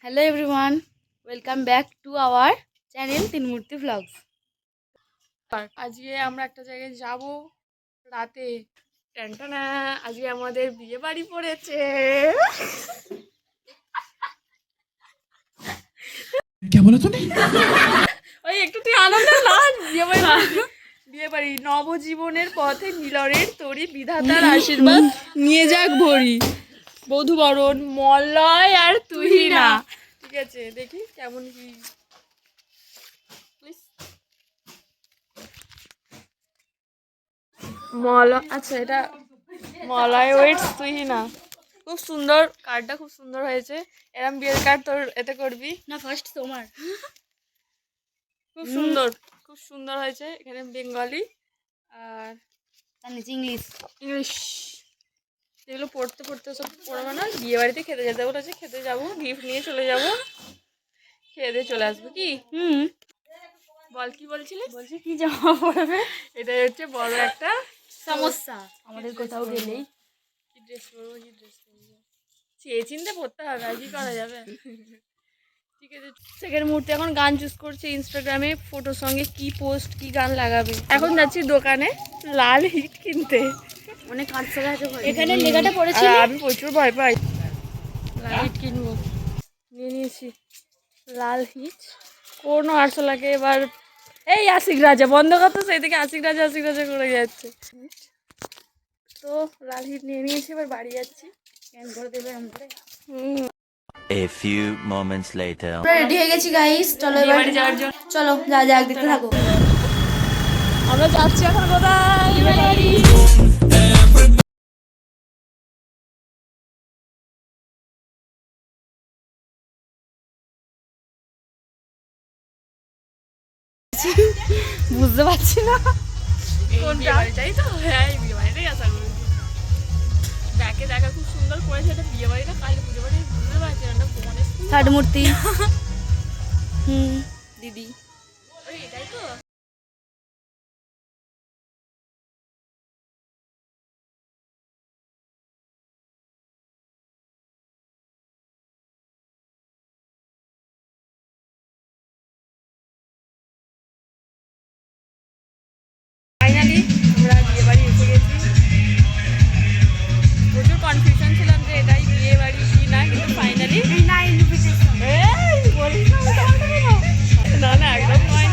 Hello everyone, welcome back to our channel Tinmurti vlogs. আজকে আমরা একটা জায়গায় যাব রাতে। ট্যান্টানা, আজকে আমাদের বিয়ে বাড়ি পড়েছে। ওই একটু তুই আনন্দের লাল বিয়ে বাড়ি নবজীবনের পথে মিলনের তরি বিধাতার আশীর্বাদ নিয়ে যাক ভরি বধূ বরণ মলয় আর তুহিনা। ঠিক আছে, দেখি কেমন কি। আচ্ছা, এটা মলয় ওয়েটস তুহিনা। খুব সুন্দর কার্ডটা, খুব সুন্দর হয়েছে। এরম বিয়ের কার্ড তোর এতে করবি না, ফার্স্ট তোমার। খুব সুন্দর, খুব সুন্দর হয়েছে। এখানে বেঙ্গলি আর ইংলিশ ইংলিশ যেগুলো পড়তে পড়তে সব পড়বে না। বিয়ে বাড়িতে খেতে যেতে বলেছে, খেতে যাবো, গিফট নিয়ে চলে যাবো, খেয়ে দিয়ে চলে আসবো। কি বল, কি বলছিলি? বলছি কি জামা পড়বে? এটাই হচ্ছে বড় একটা সমস্যা আমাদের কোথাও গেলেই। কি ড্রেস পরবো, কি ড্রেস পরবো চেয়ে চিনতে পড়তে হবে, আর কি করা যাবে। ঠিক আছে, সেকেন্ড মুহূর্তে এখন গান চুজ করছে ইনস্টাগ্রামে, ফটোর সঙ্গে কি পোস্ট, কি গান লাগাবে। এখন যাচ্ছি দোকানে লাল হিট কিনতে। অনেক আটশো আছে এখানে লেখাটা পড়েছি। আমি প্রচুর ভয় পাই। লাল হিট কিনবো, নিয়ে নিয়েছি লাল হিট। কোনো 800 লাগে এবার। এই আশিক রাজা বন্ধ করতো, সেই থেকে আশিক রাজা করে যাচ্ছে। তো লাল হিট নিয়ে নিয়েছি, এবার বাড়ি যাচ্ছি। করে দেবে আমাদের। A few moments later. Ready হয়ে গেছি গাইস, চলো এবার বাড়ি যাওয়ার জন্য। চলো যা যা দেখতে থাকো। আমরা যাচ্ছি এখন কোথায়? বাড়ি। বুঝতে পারছি না কোনটা বাড়িটাই তো। হ্যাঁ, এই বিয়ে বাড়িটাই আশা করি। ব্যাকে দেখা খুব সুন্দর করেছে। এটা বিয়ে বাড়িটা কালী পুজো বাড়ি বুঝতে পারছি না, গণেশ ষাট মূর্তি। দিদি এটাই তো। ফাইনালি আমরা বিয়ে বাড়ি এসে গেছি। প্রচুর কনফিউশন ছিলাম যে এটাই বিয়ে বাড়ি কি না, কিন্তু ফাইনালি না না একদম নয়,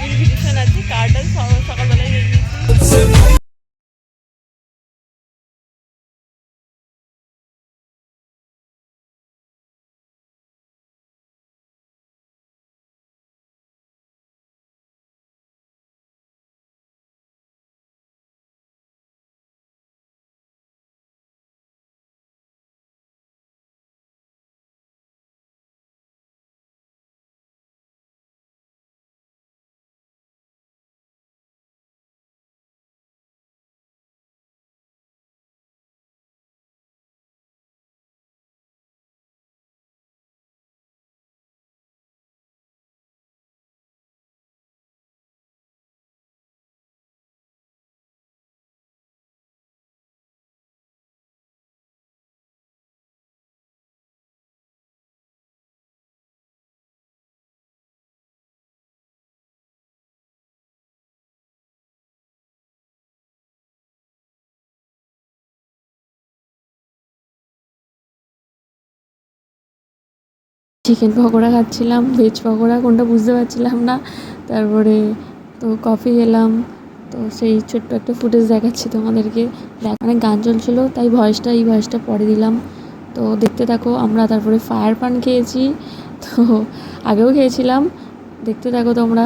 ইনভিটেশন আছে। কার্ডটা সকালবেলায় নিয়ে নিয়েছি। চিকেন পকোড়া খাচ্ছিলাম, ভেজ পকোড়া কোনটা বুঝতে পারছিলাম না। তারপরে তো কফি খেলাম। তো সেই ছোট্ট একটা ফুটেজ দেখাচ্ছি তোমাদেরকে। মানে গান চলছিলো, তাই এই ভয়েসটা পরে দিলাম। তো দেখতে থাকো। আমরা তারপরে ফায়ার পান খেয়েছি, তো আগেও খেয়েছিলাম। দেখতে থাকো তোমরা।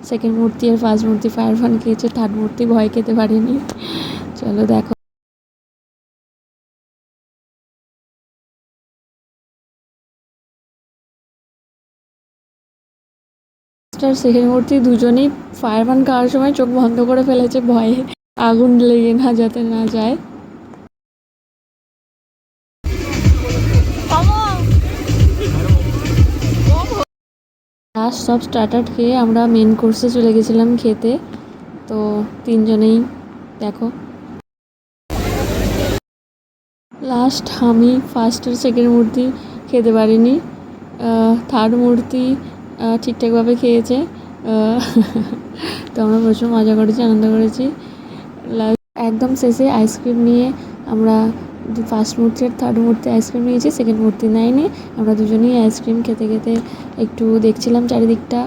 সেকেন্ড মূর্তি আর ফার্স্ট মূর্তি ফায়ার পান খেয়েছে, থার্ড মূর্তি ভয় খেতে পারেনি। চলো দেখো। আর সেকেন্ড মূর্তি দুজনেই ফায়ার পান খাওয়ার সময় চোখ বন্ধ করে ফেলেছে ভয়ে, আগুন লেগে না যাতে না যায়। লাস্ট সব স্টার্টার খেয়ে আমরা মেন কোর্সে চলে গেছিলাম খেতে। তো তিনজনেই দেখো। লাস্ট আমি ফার্স্ট আর সেকেন্ড মূর্তি খেতে পারিনি। থার্ড মূর্তি ঠিকঠাকভাবে খেয়েছে। তো আমরা প্রচুর মজা করেছি, আনন্দ করেছি। একদম শেষে আইসক্রিম নিয়ে আমরা ফার্স্ট মূর্তি আর থার্ড মূর্তি আইসক্রিম নিয়েছি, সেকেন্ড মূর্তি নেয়নি। আমরা দুজনেই আইসক্রিম খেতে খেতে একটু দেখছিলাম চারিদিকটা।